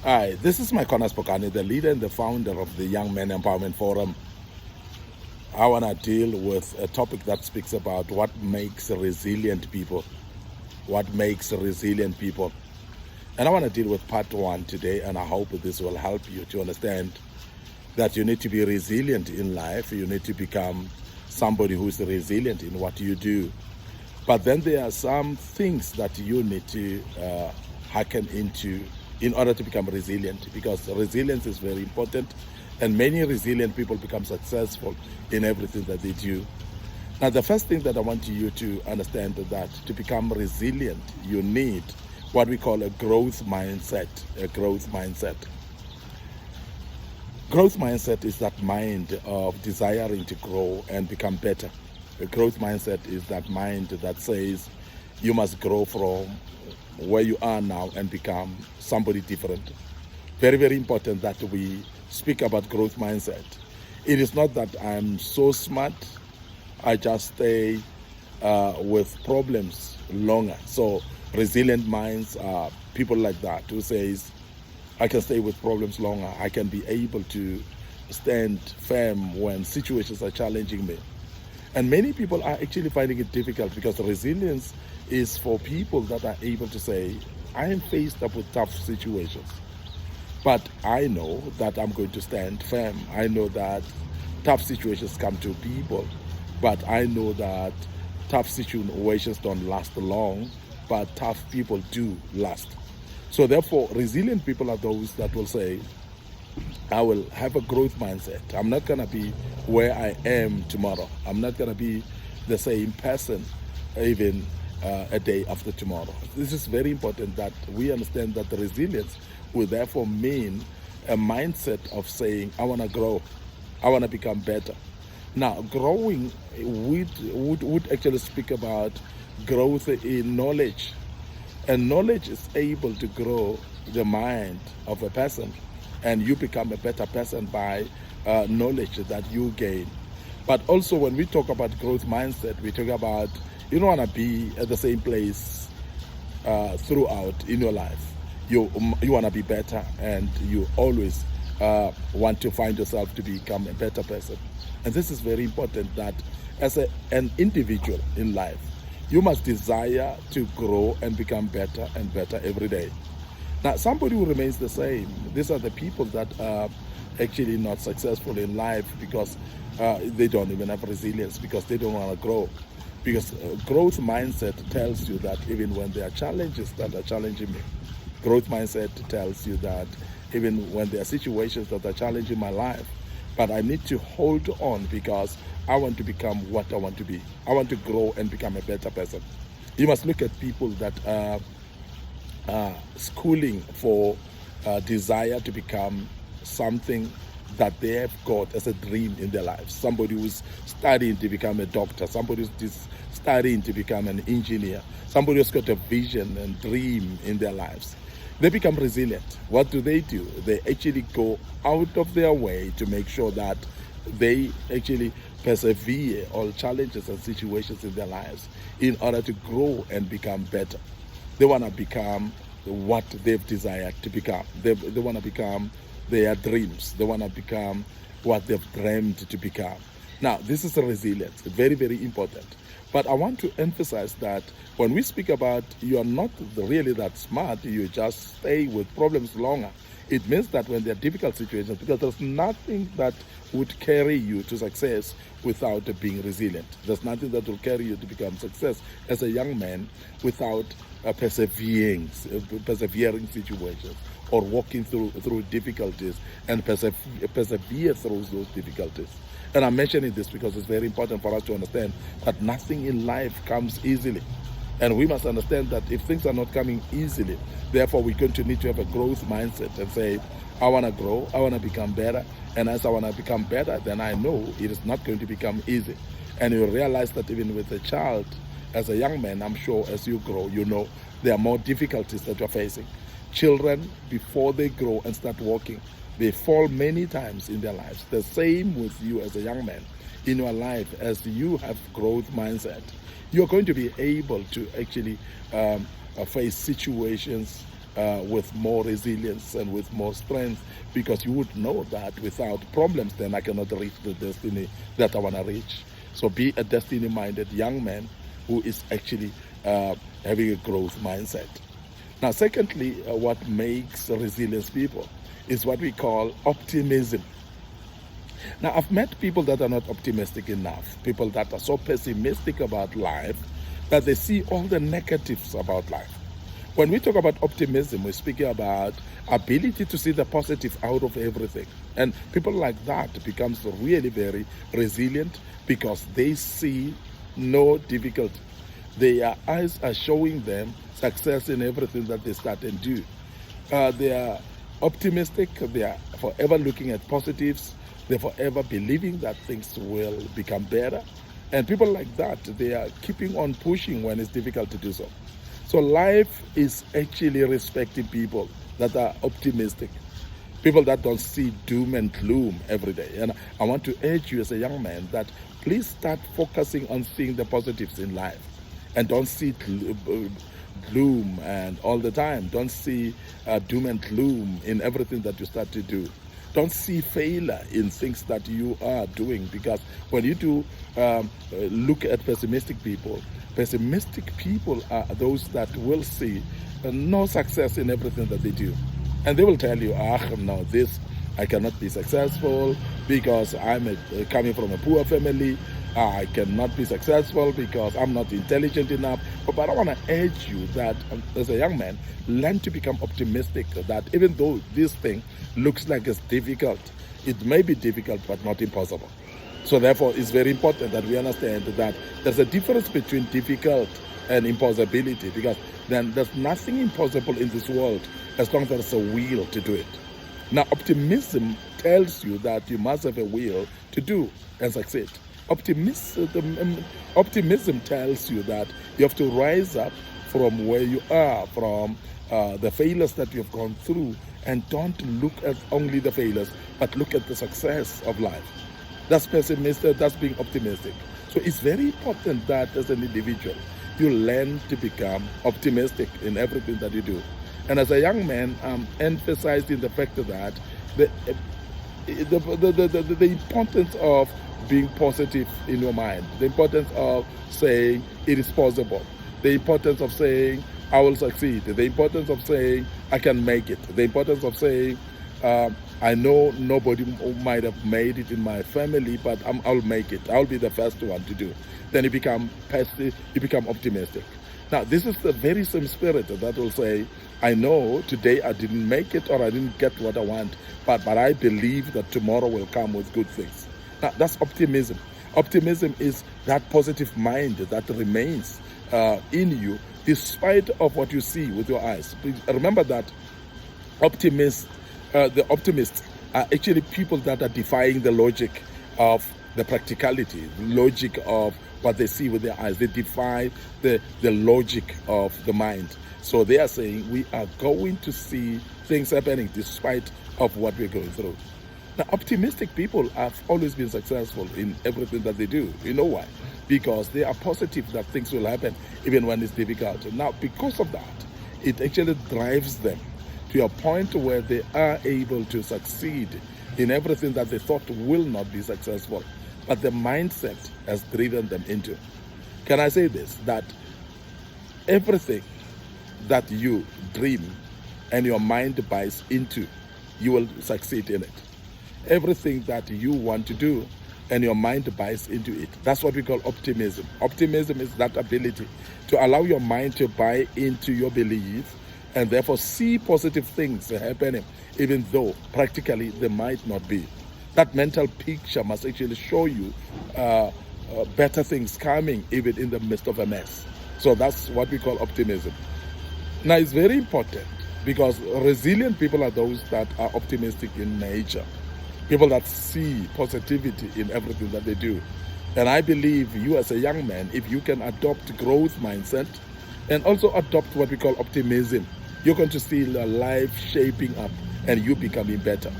Hi, this is Micornus, Phokane, the leader and the founder of the Young Men Empowerment Forum. I want to deal with a topic that speaks about what makes resilient people. What makes resilient people. And I want to deal with part one today, and I hope this will help you to understand that you need to be resilient in life. You need to become somebody who's resilient in what you do. But then there are some things that you need to hearken into in order to become resilient, because resilience is very important, and many resilient people become successful in everything that they do. Now, the first thing that I want you to understand is that to become resilient, you need what we call a growth mindset. A growth mindset. Growth mindset is that mind of desiring to grow and become better. A growth mindset is that mind that says you must grow from where you are now and become somebody different. Very, very important that we speak about growth mindset. It is not that I'm so smart, I just stay with problems longer. So resilient minds are people like that who says, I can stay with problems longer. I can be able to stand firm when situations are challenging me. And many people are actually finding it difficult, because resilience is for people that are able to say, I am faced up with tough situations, but I know that I'm going to stand firm. I know that tough situations come to people, but I know that tough situations don't last long, but tough people do last. So therefore, resilient people are those that will say, I will have a growth mindset. I'm not going to be where I am tomorrow. I'm not going to be the same person even a day after tomorrow. This is very important that we understand that the resilience will therefore mean a mindset of saying, I want to grow. I want to become better. Now, growing would actually speak about growth in knowledge. And knowledge is able to grow the mind of a person, and you become a better person by knowledge that you gain. But also, when we talk about growth mindset, we talk about you don't want to be at the same place throughout in your life. You want to be better, and you always want to find yourself to become a better person. And this is very important, that as an individual in life, you must desire to grow and become better and better every day. Now, somebody who remains the same, these are the people that are actually not successful in life, because they don't even have resilience, because they don't want to grow. Because growth mindset tells you that even when there are challenges that are challenging me, growth mindset tells you that even when there are situations that are challenging my life, but I need to hold on, because I want to become what I want to be. I want to grow and become a better person. You must look at people that are schooling for desire to become something that they have got as a dream in their lives. Somebody who's studying to become a doctor, somebody who's studying to become an engineer, somebody who's got a vision and dream in their lives. They become resilient. What do? They actually go out of their way to make sure that they actually persevere all challenges and situations in their lives in order to grow and become better. They want to become what they've desired to become. They want to become their dreams. They want to become what they've dreamed to become. Now, this is a resilience, very, very important. But I want to emphasize that when we speak about you are not really that smart, you just stay with problems longer, it means that when there are difficult situations, because there's nothing that would carry you to success without being resilient. There's nothing that will carry you to become success as a young man without persevering situations, or walking through difficulties and persevere through those difficulties. And I'm mentioning this because it's very important for us to understand that nothing in life comes easily. And we must understand that if things are not coming easily, therefore we're going to need to have a growth mindset and say, I want to grow, I want to become better. And as I want to become better, then I know it is not going to become easy. And you realize that even with a child, as a young man, I'm sure as you grow, you know there are more difficulties that you're facing. Children, before they grow and start walking, they fall many times in their lives. The same with you as a young man. In your life, as you have growth mindset, you're going to be able to actually face situations with more resilience and with more strength, because you would know that without problems, then I cannot reach the destiny that I want to reach. So be a destiny-minded young man who is actually having a growth mindset. Now, secondly, what makes resilience people is what we call optimism. Now, I've met people that are not optimistic enough, people that are so pessimistic about life that they see all the negatives about life. When we talk about optimism, we're speaking about ability to see the positive out of everything. And people like that becomes really very resilient because they see no difficulty. Their eyes are showing them success in everything that they start and do. They are optimistic, they are forever looking at positives, they're forever believing that things will become better. And people like that, they are keeping on pushing when it's difficult to do so. So life is actually respecting people that are optimistic, people that don't see doom and gloom every day. And I want to urge you as a young man that please start focusing on seeing the positives in life, and don't see gloom and all the time. Don't see doom and gloom in everything that you start to do. Don't see failure in things that you are doing, because when you do look at pessimistic people are those that will see no success in everything that they do. And they will tell you, no, this, I cannot be successful because I'm coming from a poor family. I cannot be successful because I'm not intelligent enough. But I want to urge you that as a young man, learn to become optimistic, that even though this thing looks like it's difficult, it may be difficult but not impossible. So therefore, it's very important that we understand that there's a difference between difficult and impossibility, because then there's nothing impossible in this world as long as there's a will to do it. Now, optimism tells you that you must have a will to do and succeed. Optimism tells you that you have to rise up from where you are, from the failures that you've gone through, and don't look at only the failures, but look at the success of life. That's pessimistic, that's being optimistic. So it's very important that as an individual, you learn to become optimistic in everything that you do. And as a young man, I'm emphasizing the fact that the importance of being positive in your mind, the importance of saying it is possible, the importance of saying I will succeed, the importance of saying I can make it, the importance of saying I know nobody might have made it in my family, but I'll make it. I'll be the first one to do. Then you become passive, you become optimistic. Now, this is the very same spirit that will say, I know today I didn't make it or I didn't get what I want, but I believe that tomorrow will come with good things. Now, that's optimism. Optimism is that positive mind that remains in you despite of what you see with your eyes. Please remember that the optimists are actually people that are defying the logic of the practicality, logic of what they see with their eyes. They defy the logic of the mind. So they are saying we are going to see things happening despite of what we're going through. Now, optimistic people have always been successful in everything that they do. You know why? Because they are positive that things will happen even when it's difficult. Now, because of that, it actually drives them to a point where they are able to succeed in everything that they thought will not be successful, but the mindset has driven them into. Can I say this? That everything that you dream and your mind buys into, you will succeed in it. Everything that you want to do and your mind buys into it. That's what we call optimism. Optimism is that ability to allow your mind to buy into your belief and therefore see positive things happening, even though practically they might not be. That mental picture must actually show you better things coming even in the midst of a mess. So that's what we call optimism. Now, it's very important because resilient people are those that are optimistic in nature. People that see positivity in everything that they do. And I believe you as a young man, if you can adopt growth mindset and also adopt what we call optimism, you're going to see life shaping up and you becoming better.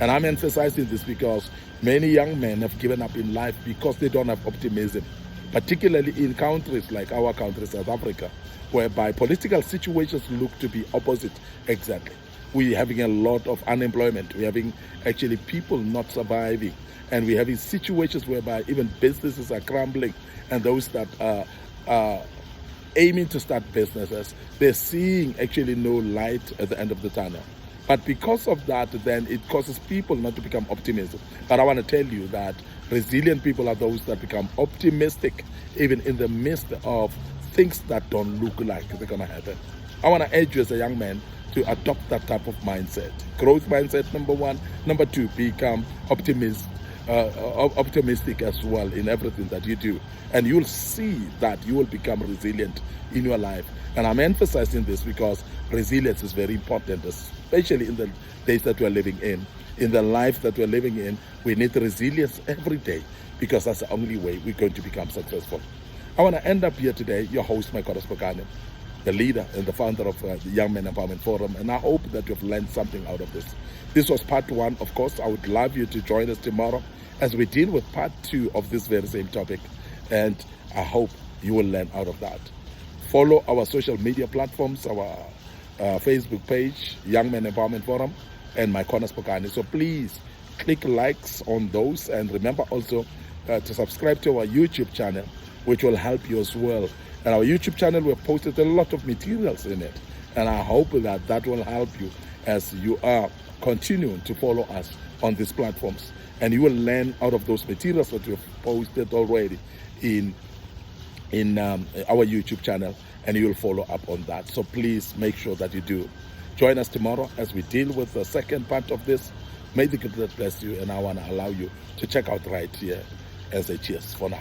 And I'm emphasizing this because many young men have given up in life because they don't have optimism. particularly in countries like our country, South Africa, whereby political situations look to be opposite exactly. We're having a lot of unemployment. We're having actually people not surviving. And we're having situations whereby even businesses are crumbling. And those that are aiming to start businesses, they're seeing actually no light at the end of the tunnel. But because of that, then it causes people not to become optimistic. But I want to tell you that resilient people are those that become optimistic even in the midst of things that don't look like they're going to happen. I want to urge you as a young man to adopt that type of mindset. Growth mindset, number one. Number two, become optimistic as well in everything that you do. And you'll see that you will become resilient in your life. And I'm emphasizing this because resilience is very important, especially in the days that we're living in the life that we're living in. We need resilience every day because that's the only way we're going to become successful. I want to end up here today, your host, Micornus, Phokane, the leader and the founder of the Young Men Empowerment Forum, and I hope that you've learned something out of this. This was part one. Of course, I would love you to join us tomorrow as we deal with part two of this very same topic, and I hope you will learn out of that. Follow our social media platforms, our Facebook page, Young Men Empowerment Forum, and Micornus Phokane. So please click likes on those, and remember also to subscribe to our YouTube channel, which will help you as well. And our YouTube channel, we've posted a lot of materials in it, and I hope that that will help you as you are continuing to follow us on these platforms, and you will learn out of those materials that we've posted already in our YouTube channel, and you will follow up on that. So please make sure that you do. Join us tomorrow as we deal with the second part of this. May the good Lord bless you, and I want to allow you to check out right here as a cheers for now.